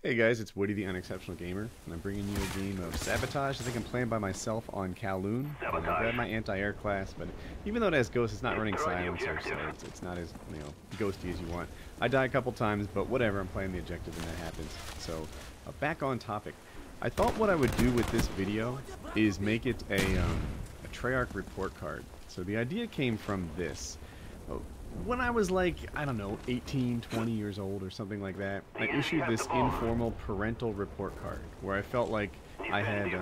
Hey guys, it's Woody the Unexceptional Gamer, and I'm bringing you a game of Sabotage. I think I'm playing by myself on Kowloon. I grabbed my anti-air class, but even though it has Ghost, it's not running Silencer, so it's not as, ghosty as you want. I die a couple times, but whatever, I'm playing the objective and that happens. So, back on topic. I thought what I would do with this video is make it a Treyarch report card. So the idea came from this. When I was like, I don't know, 18, 20 years old or something like that, I issued this informal parental report card where I felt like I had,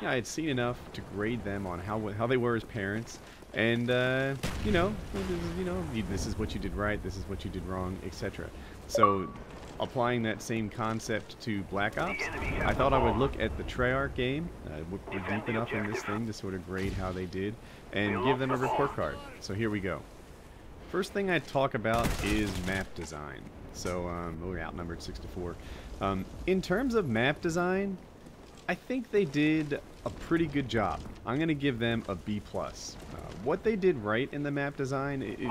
I had seen enough to grade them on how they were as parents, and this is what you did right, this is what you did wrong, etc. So, applying that same concept to Black Ops, I thought I would look at the Treyarch game, we're deep enough in this thing to sort of grade how they did, and give them a report card. So here we go. First thing I talk about is map design. So, we're outnumbered 6-4. In terms of map design, I think they did a pretty good job. I'm going to give them a B+. What they did right in the map design,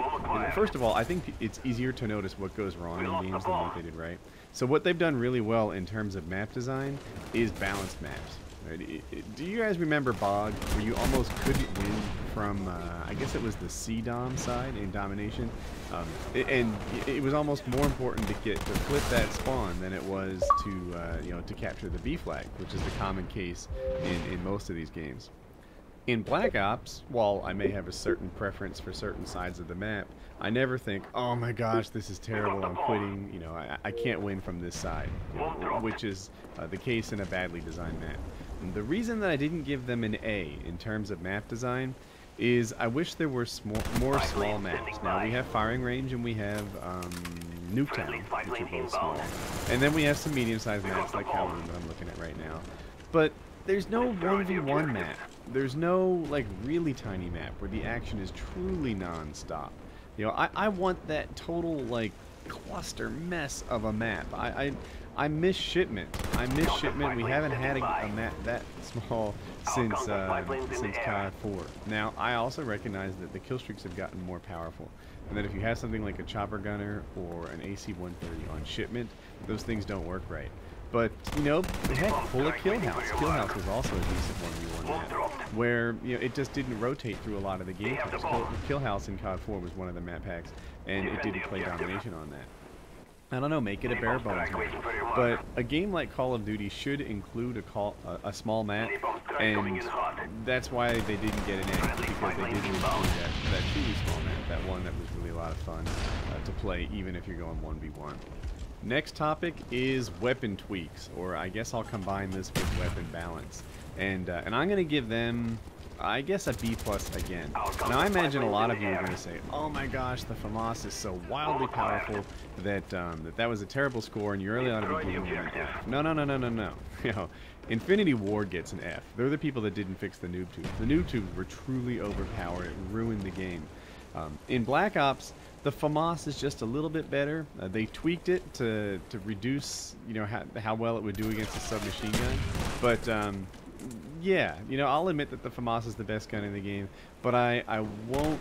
first of all, I think it's easier to notice what goes wrong in games than what they did right. So what they've done really well in terms of map design is balanced maps. Right? Do you guys remember Bog, where you almost couldn't win from, I guess it was the C-Dom side in Domination? And it was almost more important to flip that spawn than it was to capture the B flag, which is the common case in most of these games. In Black Ops, while I may have a certain preference for certain sides of the map, I never think, oh my gosh, this is terrible, I'm quitting, I can't win from this side, which is the case in a badly designed map. And the reason that I didn't give them an A in terms of map design is I wish there were more small maps. Now, we have Firing Range and we have Nuketown, which are both small. And then we have some medium-sized maps like Kowloon that I'm looking at right now. But there's no 1v1 map. There's no, really tiny map where the action is truly non-stop. I want that total, cluster mess of a map. I miss Shipment. We haven't had a map that small since COD 4. Now, I also recognize that the kill streaks have gotten more powerful, and that if you have something like a Chopper Gunner or an AC-130 on Shipment, those things don't work right. But, heck, pull a Kill House. Kill House was also a decent 1v1 map, where, it just didn't rotate through a lot of the game types. Kill House in COD 4 was one of the map hacks, and it didn't play Domination on that. I don't know, make it a bare bones map. But a game like Call of Duty should include a small map, and that's why they didn't get an A, because they didn't include that truly small map, that one that was really a lot of fun to play, even if you're going 1v1. Next topic is weapon tweaks, or I guess I'll combine this with weapon balance. And I'm going to give them, I guess, a B+ again. Now, I imagine a lot of you are going to say, oh my gosh, the FAMAS is so wildly powerful that that was a terrible score and you really ought to be giving them an F. No. Infinity Ward gets an F. They're the people that didn't fix the noob tubes. The noob tubes were truly overpowered. It ruined the game. In Black Ops, the FAMAS is just a little bit better. They tweaked it to reduce, how well it would do against a submachine gun. But yeah, I'll admit that the FAMAS is the best gun in the game, but I won't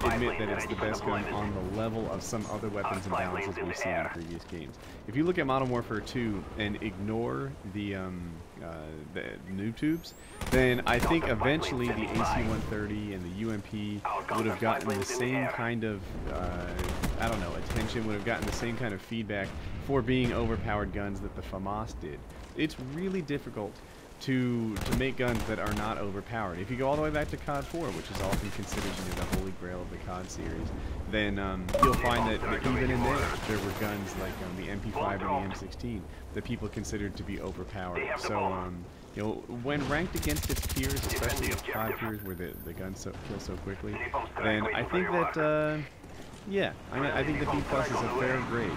admit that it's the best gun on the level of some other weapons and balances we've seen in previous games. If you look at Modern Warfare 2 and ignore the noob tubes, then I think eventually the AC-130 and the UMP would have gotten the same kind of, attention, would have gotten the same kind of feedback for being overpowered guns that the FAMAS did. It's really difficult to make guns that are not overpowered. If you go all the way back to COD 4, which is often considered the holy grail of the COD series, then you'll find that even in there were guns like the MP5 and the M16 that people considered to be overpowered. So, when ranked against its peers, especially its COD peers where the guns kill so quickly, then I think that, I think the B+ is a fair grade.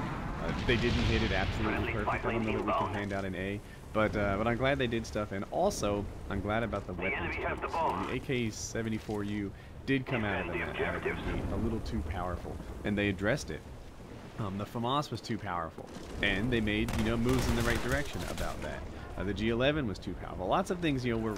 They didn't hit it absolutely perfect. I don't know that we can hand out an A, but I'm glad they did stuff, and also I'm glad about the weapons. The AK-74U did come out of the gate a little too powerful, and they addressed it. The FAMAS was too powerful, and they made moves in the right direction about that. The G11 was too powerful. Lots of things were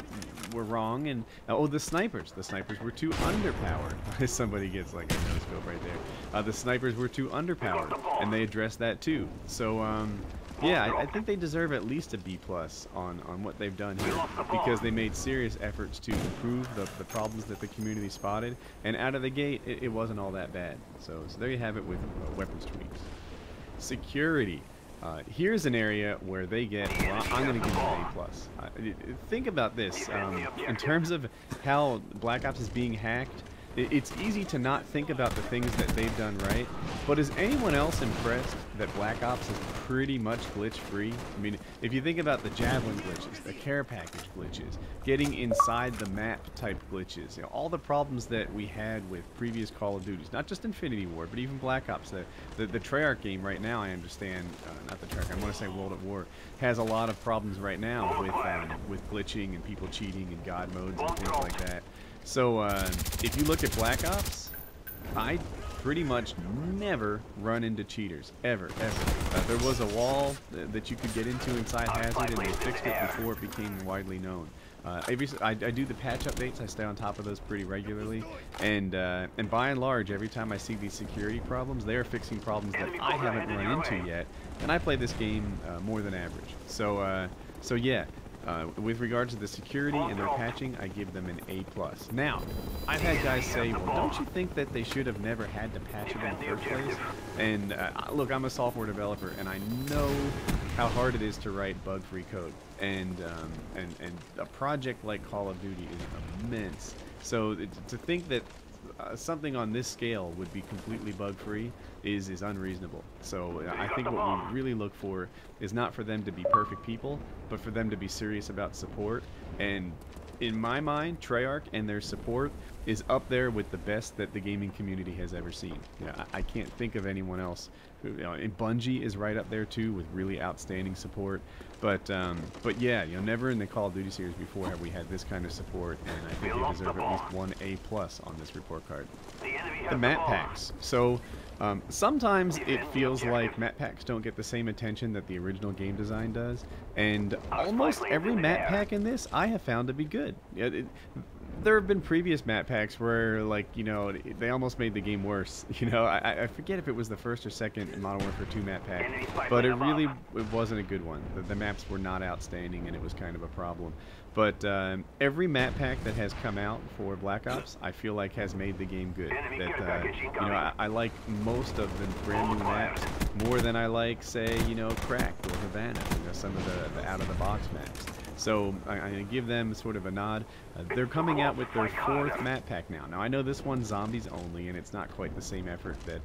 wrong, and the snipers were too underpowered. Somebody gets like a no-scope right there. The snipers were too underpowered, and they addressed that too. So yeah, I think they deserve at least a B+ on what they've done here, because they made serious efforts to improve the problems that the community spotted, and out of the gate, it wasn't all that bad. So there you have it with weapons tweaks. Security. Here's an area where they get, well, I'm going to give them an A+. Think about this, in terms of how Black Ops is being hacked. It's easy to not think about the things that they've done right, but is anyone else impressed that Black Ops is pretty much glitch-free? I mean, if you think about the Javelin glitches, the care package glitches, getting inside the map type glitches, you know, all the problems that we had with previous Call of Duties, not just Infinity War, but even Black Ops. The Treyarch game right now, I understand, not the Treyarch, I want to say World at War, has a lot of problems right now with glitching and people cheating and God modes and things like that. So, if you look at Black Ops, I pretty much never run into cheaters. Ever. There was a wall that you could get into inside Hazard, and they fixed it before it became widely known. I do the patch updates. I stay on top of those pretty regularly, and by and large, every time I see these security problems, they are fixing problems that I haven't run into yet, and I play this game more than average. So yeah. With regards to the security and their patching, I give them an A+. Now, I've had guys say, well, don't you think that they should have never had to patch it in the first place? And look, I'm a software developer, and I know how hard it is to write bug-free code. And a project like Call of Duty is immense. So to think that something on this scale would be completely bug-free is unreasonable. So I think what we really look for is not for them to be perfect people, but for them to be serious about support. And in my mind, Treyarch and their support is up there with the best that the gaming community has ever seen. You know, I can't think of anyone else. You know, and Bungie is right up there too with really outstanding support. But yeah, you know, never in the Call of Duty series before have we had this kind of support, and I think they deserve at least one A+ on this report card. The map packs. So sometimes it feels like map packs don't get the same attention that the original game design does, and almost every map pack in this I have found to be good. There have been previous map packs where, like, you know, they almost made the game worse. You know, I forget if it was the first or second Modern Warfare 2 map pack, but it wasn't a good one. The maps were not outstanding, and it was kind of a problem. But every map pack that has come out for Black Ops, I feel like has made the game good. That you know, I like most of the brand new maps more than I like, say, you know, Cracked or Havana, you know, some of the out-of-the-box maps. So I'm going to give them sort of a nod. They're coming out with their 4th map pack now. Now I know this one's zombies only, and it's not quite the same effort that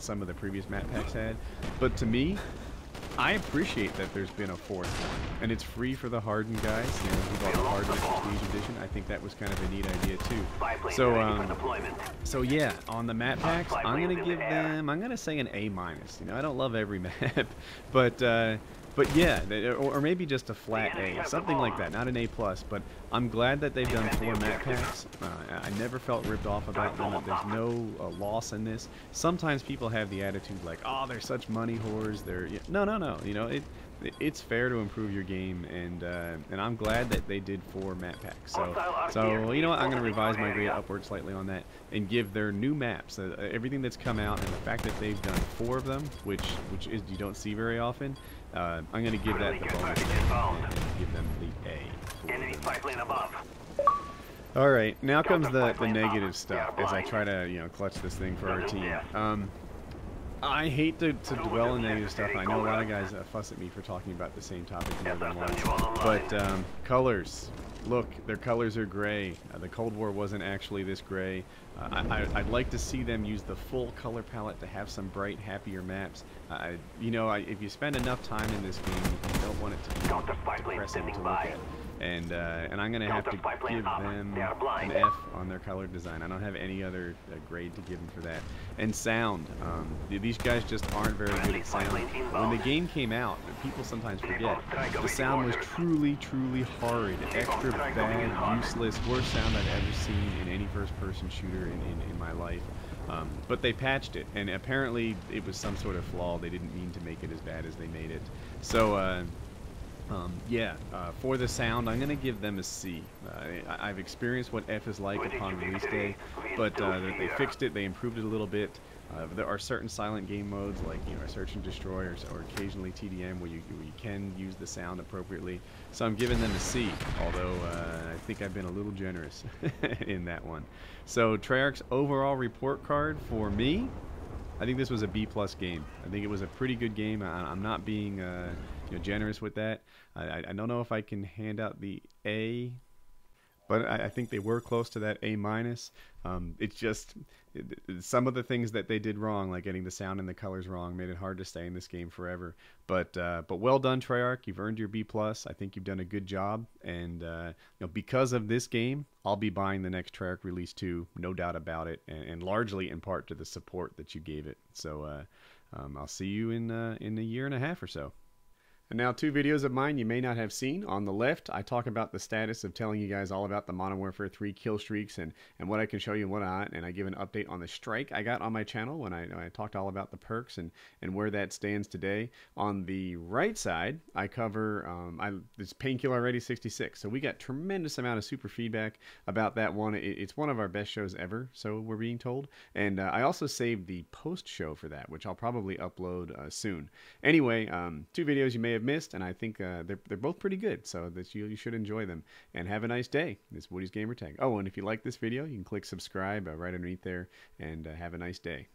some of the previous map packs had. But to me, I appreciate that there's been a 4th one, and it's free for the hardened guys. You know, who bought the hardened Prestige Edition. I think that was kind of a neat idea too. So yeah, on the map packs, I'm gonna give them. I'm gonna say an A-. You know, I don't love every map, but yeah, or maybe just a flat A, something like that, not an A+. But I'm glad that they've done 4 map packs. I never felt ripped off about them. There's no loss in this. Sometimes people have the attitude like, oh, they're such money whores. No. You know, it's fair to improve your game, and I'm glad that they did 4 map packs. So you know what? I'm going to revise my grade upward slightly on that and give their new maps, everything that's come out, and the fact that they've done 4 of them, which is you don't see very often. I'm going to give that the bonus and give them the A. Alright, now comes the negative stuff as I try to, you know, clutch this thing for our team. I hate to dwell on negative stuff. I know a lot of guys fuss at me for talking about the same topic more than once. But colors. Look, their colors are gray. The Cold War wasn't actually this gray. I'd like to see them use the full color palette to have some bright, happier maps. You know, if you spend enough time in this game, you don't want it to be depressing to look at. And I'm going to have to give them an F on their color design. I don't have any other grade to give them for that. And sound. These guys just aren't very good at sound. When the game came out, people sometimes forget, the sound was truly, truly horrid. Extra bad, useless, worst sound I've ever seen in any first-person shooter in my life. But they patched it, and apparently it was some sort of flaw. They didn't mean to make it as bad as they made it. So For the sound, I'm going to give them a C. I've experienced what F is like upon release day, but they fixed it, they improved it a little bit. There are certain silent game modes, like Search and Destroy, or occasionally TDM, where you can use the sound appropriately. So I'm giving them a C, although I think I've been a little generous in that one. So Treyarch's overall report card for me, I think this was a B+ game. I think it was a pretty good game. I'm not being generous with that. I don't know if I can hand out the A, but I think they were close to that A-. It's just some of the things that they did wrong, like getting the sound and the colors wrong, made it hard to stay in this game forever. But well done, Treyarch. You've earned your B+. I think you've done a good job, and because of this game, I'll be buying the next Treyarch release too, no doubt about it, and largely in part to the support that you gave it. So I'll see you in a year and a half or so. And now 2 videos of mine you may not have seen. On the left, I talk about the status of telling you guys all about the Modern Warfare 3 kill streaks and what I can show you and what not, and I give an update on the strike I got on my channel when I talked all about the perks and where that stands today. On the right side, I cover this Painkiller Ready 66. So we got tremendous amount of super feedback about that one. It's one of our best shows ever, so we're being told. And I also saved the post show for that, which I'll probably upload soon. Anyway, 2 videos you may have missed, and I think they're both pretty good, so that you should enjoy them. And have a nice day. This is Woody's Gamertag. Oh, and if you like this video, you can click subscribe right underneath there, and have a nice day.